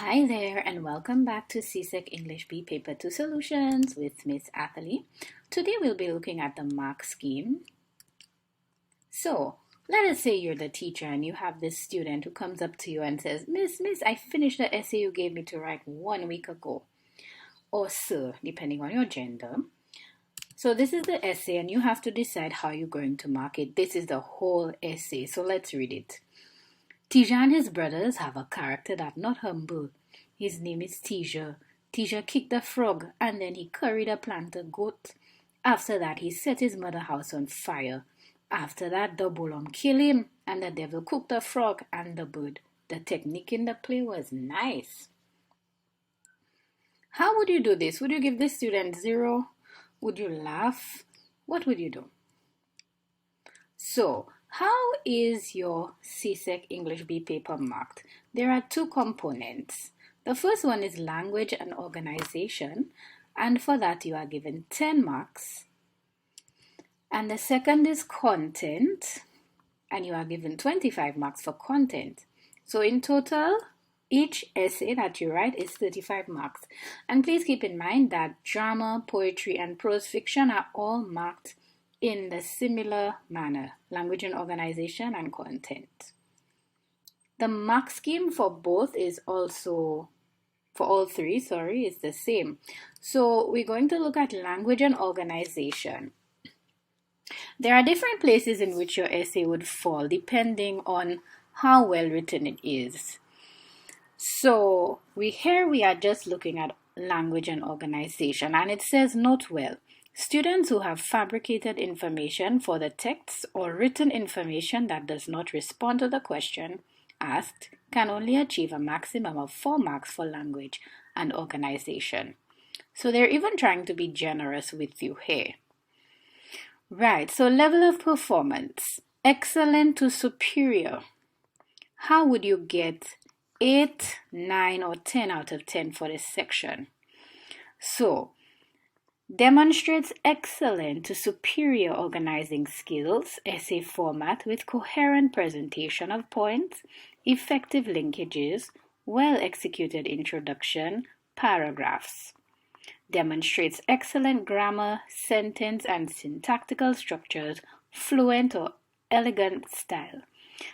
Hi there, and welcome back to CSEC English B Paper 2 Solutions with Miss Athalie. Today we'll be looking at the mark scheme. So, let us say you're the teacher and you have this student who comes up to you and says, Miss, I finished the essay you gave me to write 1 week ago. Or sir, depending on your gender. So this is the essay and you have to decide how you're going to mark it. This is the whole essay, so let's read it. Tija and his brothers have a character that's not humble. His name is Tija. Tija kicked a frog and then he curried a planter goat. After that, he set his mother house on fire. After that, the bullum killed him and the devil cooked the frog and the bird. The technique in the play was nice. How would you do this? Would you give this student 0? Would you laugh? What would you do? So, how is your CSEC English B paper marked? There are 2 components. The first one is language and organization, and for that you are given 10 marks. And the second is content, and you are given 25 marks for content. So in total, each essay that you write is 35 marks. And please keep in mind that drama, poetry, and prose fiction are all marked in the similar manner, language and organization and content. The mark scheme for both is also, for all 3, is the same. So we're going to look at language and organization. There are different places in which your essay would fall depending on how well written it is. So here we are just looking at language and organization, and it says, note well, students who have fabricated information for the text or written information that does not respond to the question asked can only achieve a maximum of 4 marks for language and organization. So they're even trying to be generous with you here. Right, so level of performance, excellent to superior. How would you get 8, 9, or 10 out of 10 for this section? So, demonstrates excellent to superior organizing skills, essay format with coherent presentation of points, effective linkages, well-executed introduction, paragraphs. Demonstrates excellent grammar, sentence, and syntactical structures, fluent or elegant style.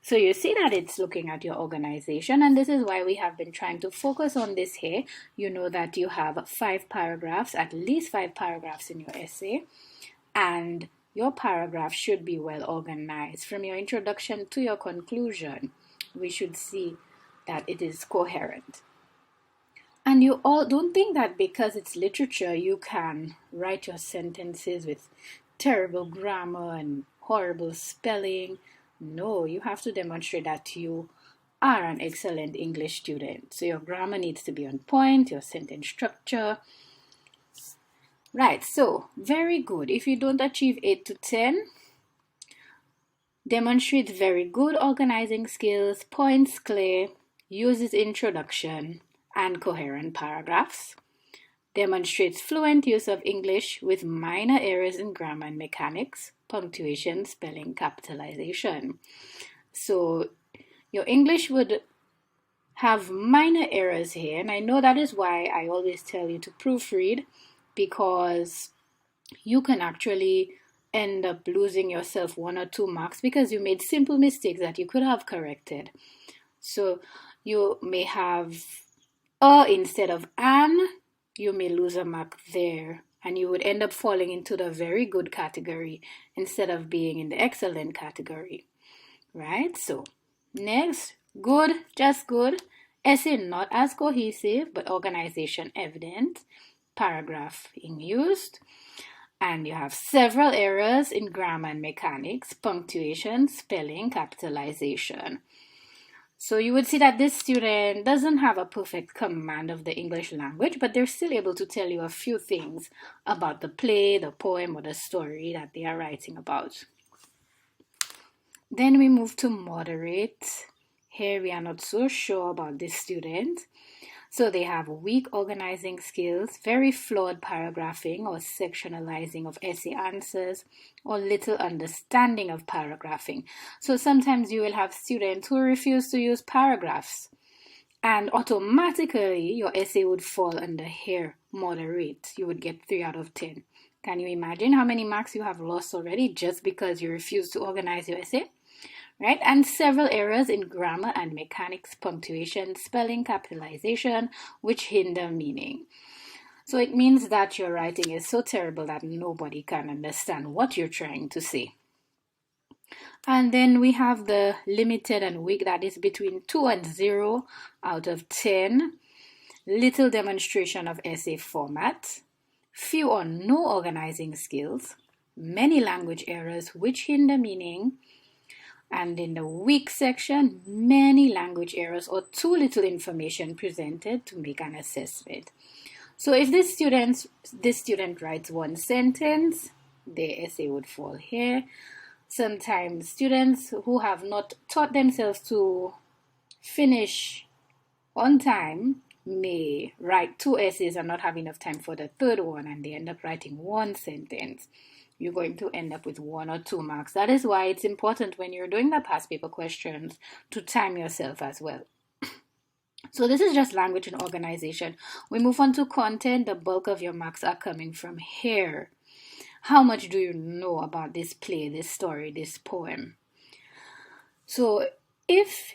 So you see that it's looking at your organization, and this is why we have been trying to focus on this here. You know that you have 5 paragraphs, at least 5 paragraphs in your essay, and your paragraph should be well organized. From your introduction to your conclusion, we should see that it is coherent. And you all don't think that because it's literature, you can write your sentences with terrible grammar and horrible spelling. No, you have to demonstrate that you are an excellent English student. So your grammar needs to be on point, your sentence structure. Right, so very good. If you don't achieve 8 to 10, demonstrates very good organizing skills, points clear, uses introduction and coherent paragraphs. Demonstrates fluent use of English with minor errors in grammar and mechanics, punctuation, spelling, capitalization. So your English would have minor errors here, and I know that is why I always tell you to proofread, because you can actually end up losing yourself 1 or 2 marks because you made simple mistakes that you could have corrected. So you may have instead of an, you may lose a mark there, and you would end up falling into the very good category instead of being in the excellent category, right? So next, good, just good. Essay not as cohesive, but organization evident. Paragraph in used. And you have several errors in grammar and mechanics, punctuation, spelling, capitalization. So you would see that this student doesn't have a perfect command of the English language, but they're still able to tell you a few things about the play, the poem, or the story that they are writing about. Then we move to moderate. Here we are not so sure about this student. So they have weak organizing skills, very flawed paragraphing or sectionalizing of essay answers, or little understanding of paragraphing. So sometimes you will have students who refuse to use paragraphs And automatically your essay would fall under here, moderate. You would get 3 out of 10. Can you imagine how many marks you have lost already just because you refused to organize your essay? Right? And several errors in grammar and mechanics, punctuation, spelling, capitalization, which hinder meaning. So it means that your writing is so terrible that nobody can understand what you're trying to say. And then we have the limited and weak, that is between 2 and 0 out of 10. Little demonstration of essay format. Few or no organizing skills. Many language errors which hinder meaning. And in the weak section, many language errors or too little information presented to make an assessment. So if this student writes one sentence, their essay would fall here. Sometimes students who have not taught themselves to finish on time may write 2 essays and not have enough time for the third one, and they end up writing one sentence. You're going to end up with 1 or 2 marks. That is why it's important when you're doing the past paper questions to time yourself as well. So this is just language and organization. We move on to content. The bulk of your marks are coming from here. How much do you know about this play, this story, this poem? So if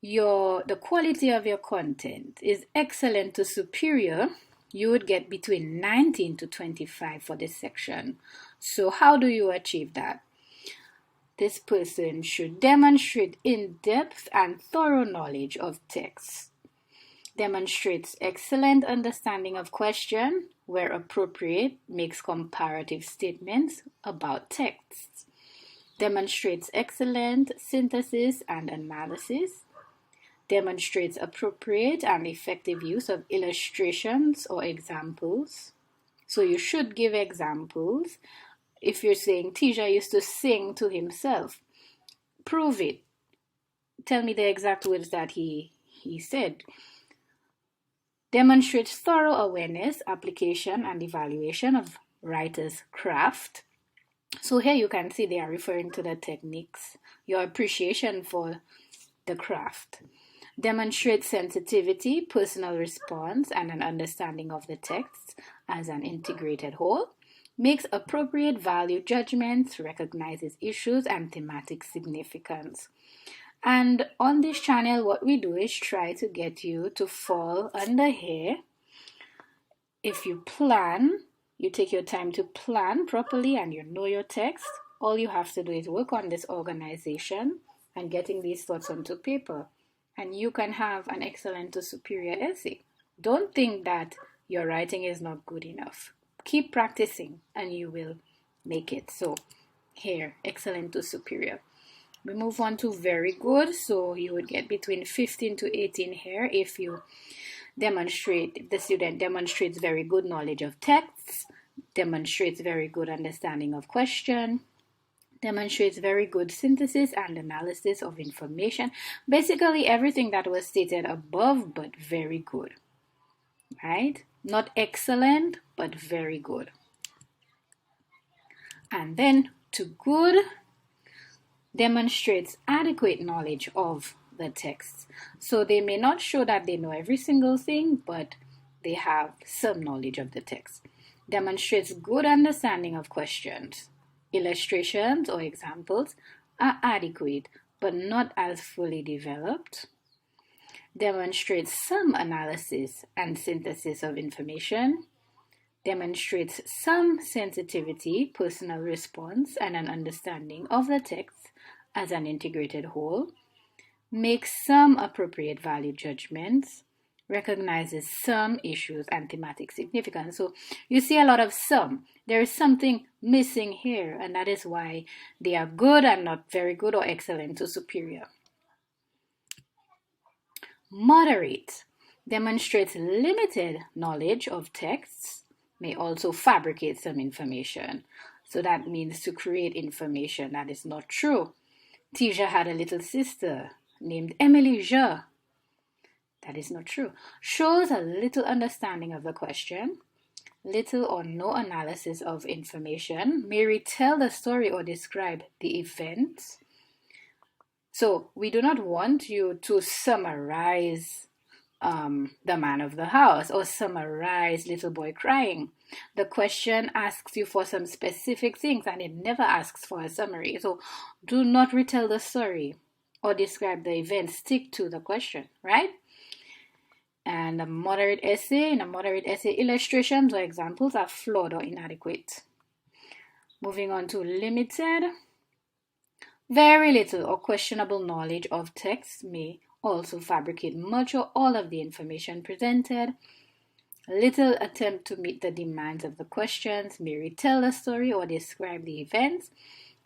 the quality of your content is excellent to superior, you would get between 19 to 25 for this section. So how do you achieve that? This person should demonstrate in-depth and thorough knowledge of text. Demonstrates excellent understanding of question, where appropriate, makes comparative statements about texts. Demonstrates excellent synthesis and analysis. Demonstrates appropriate and effective use of illustrations or examples. So you should give examples. If you're saying Tisha used to sing to himself, prove it. Tell me the exact words that he said. Demonstrates thorough awareness, application, and evaluation of writer's craft. So here you can see they are referring to the techniques, your appreciation for the craft. Demonstrates sensitivity, personal response, and an understanding of the text as an integrated whole. Makes appropriate value judgments, recognizes issues and thematic significance. And on this channel, what we do is try to get you to fall under here. If you plan, you take your time to plan properly and you know your text, all you have to do is work on this organization and getting these thoughts onto paper. And you can have an excellent to superior essay. Don't think that your writing is not good enough. Keep practicing and you will make it. So here, excellent to superior. We move on to very good. So you would get between 15 to 18 here if you demonstrate, the student demonstrates very good knowledge of texts, demonstrates very good understanding of question, demonstrates very good synthesis and analysis of information. Basically everything that was stated above, but very good. Right? Not excellent, but very good. And then to good, demonstrates adequate knowledge of the text. So they may not show that they know every single thing, but they have some knowledge of the text. Demonstrates good understanding of questions. Illustrations or examples are adequate, but not as fully developed. Demonstrates some analysis and synthesis of information. Demonstrates some sensitivity, personal response, and an understanding of the text as an integrated whole. Makes some appropriate value judgments. Recognizes some issues and thematic significance. So you see a lot of some. There is something missing here, and that is why they are good and not very good or excellent to superior. Moderate. Demonstrates limited knowledge of texts. May also fabricate some information. So that means to create information that is not true. Tisha had a little sister named Emily Je. That is not true. Shows a little understanding of the question. Little or no analysis of information. May retell the story or describe the event. So we do not want you to summarize the man of the house, or summarize little boy crying. The question asks you for some specific things and it never asks for a summary. So do not retell the story or describe the event. Stick to the question, right? And in a moderate essay, illustrations or examples are flawed or inadequate. Moving on to limited. Very little or questionable knowledge of text may also fabricate much or all of the information presented. Little attempt to meet the demands of the questions may retell the story or describe the events.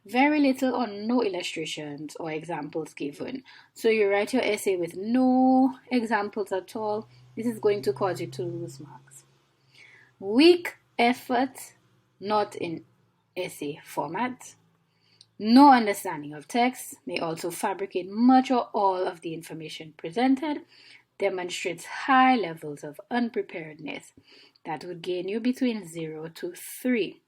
Very little or no illustrations or examples given. So you write your essay with no examples at all. This is going to cause you to lose marks. Weak effort, not in essay format. No understanding of text, may also fabricate much or all of the information presented, demonstrates high levels of unpreparedness that would gain you between 0 to 3.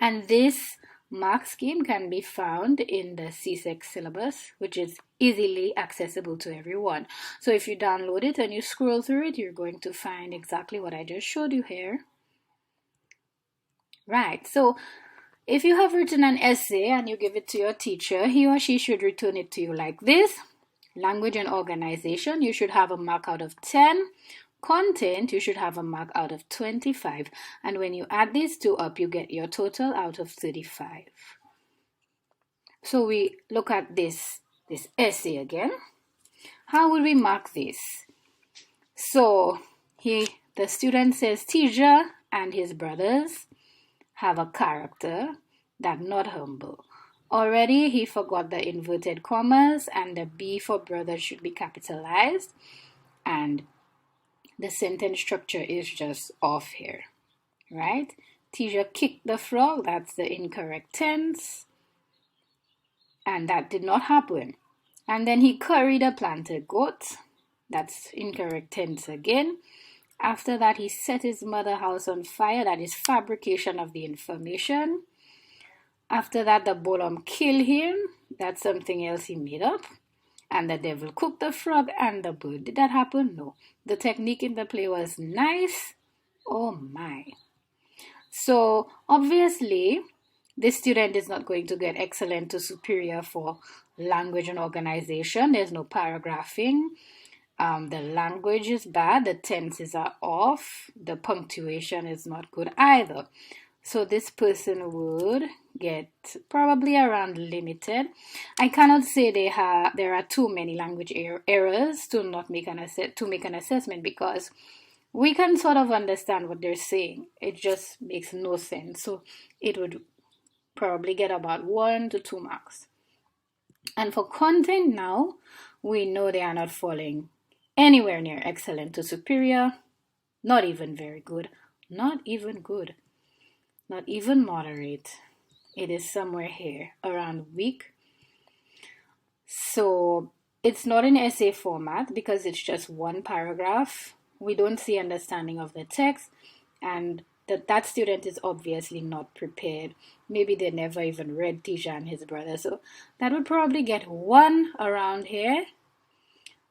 And this mark scheme can be found in the CSEC syllabus, which is easily accessible to everyone. So if you download it and you scroll through it, you're going to find exactly what I just showed you here. Right, so if you have written an essay and you give it to your teacher, he or she should return it to you like this. Language and organization, you should have a mark out of 10. Content, you should have a mark out of 25. And when you add these two up, you get your total out of 35. So we look at this essay again. How would we mark this? So the student says, Teacher and his brothers have a character that not humble. Already he forgot the inverted commas and the B for brother should be capitalized, and the sentence structure is just off here, right? Teacher kicked the frog, that's the incorrect tense, and that did not happen. And then he curried a planted goat, that's incorrect tense again. After that, he set his mother's house on fire. That is fabrication of the information. After that, the Balaam killed him. That's something else he made up. And the devil cooked the frog and the bird. Did that happen? No. The technique in the play was nice. Oh my. So obviously, this student is not going to get excellent to superior for language and organization. There's no paragraphing. The language is bad, the tenses are off, the punctuation is not good either. So this person would get probably around limited. I cannot say there are too many language errors to make an assessment, because we can sort of understand what they're saying. It just makes no sense. So it would probably get about 1 to 2 marks. And for content now, we know they are not falling anywhere near excellent to superior, not even very good, not even good, not even moderate. It is somewhere here around weak. So it's not in essay format because it's just one paragraph. We don't see understanding of the text, and that student is obviously not prepared. Maybe they never even read Teacher and his brother. So that would probably get 1 around here.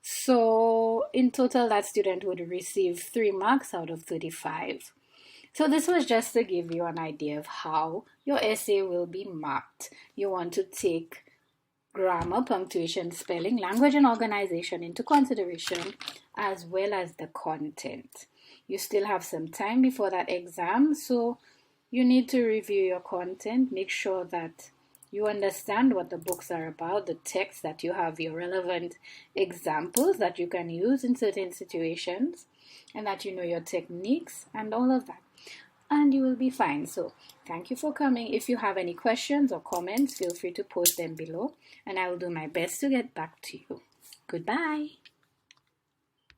So in total, that student would receive 3 marks out of 35. So this was just to give you an idea of how your essay will be marked. You want to take grammar, punctuation, spelling, language, and organization into consideration, as well as the content. You still have some time before that exam, so you need to review your content. Make sure that you understand what the books are about, the text, that you have your relevant examples that you can use in certain situations, and that you know your techniques and all of that. And you will be fine. So thank you for coming. If you have any questions or comments, feel free to post them below, and I will do my best to get back to you. Goodbye.